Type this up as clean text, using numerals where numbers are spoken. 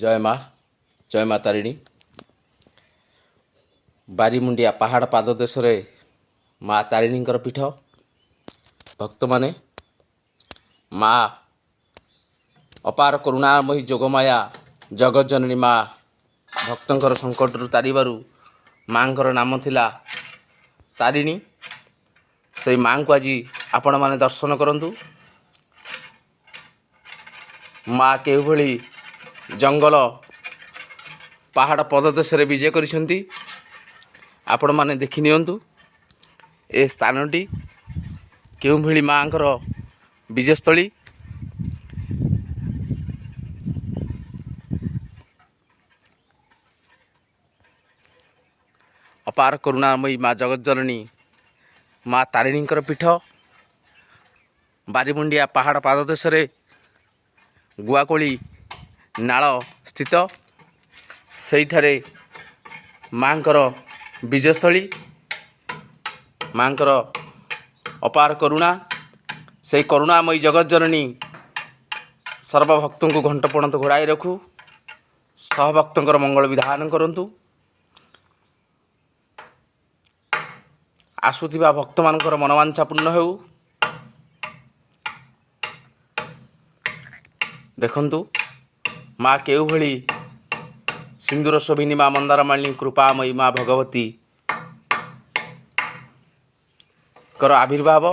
जय माँ तारिणी बारीमुंडिया पहाड़ पाददेश माँ तारिणी पीठ भक्त माने माँ अपार करुणामयी जोगमाया जगज्जननी माँ भक्तंकर संकट तारिबारु माँकर नाम थिला तारिणी। से माँ को आज आपण माने दर्शन करंतु। माँ केउ भली जंगल पहाड़ पददेश विजय करिसेंती। आपण माने देखि नियंतु ए स्थानटी केउ भली माँकर विजयस्थली। अपार करुणामयी माँ जगज्जननी माँ तारिणी पीठ बारीमुंडिया पहाड़ पाददेश गुआकोली नाल स्थित सेठारे माँकर विजयस्थली। माँकर अपार करुणा से करुणामयी जगज्जननी सर्वभक्तों को घंट पणत घोड़ाई रखु सहभक्तों मंगल विधान करंतु। आसुथिबा भक्त मानकर मनवांछा पूर्ण हेउ। देखंतु माँ केउ भली सिंदूर शोभिनी माँ मंदारमालिनी कृपामयी माँ भगवती कर आविर्भाव।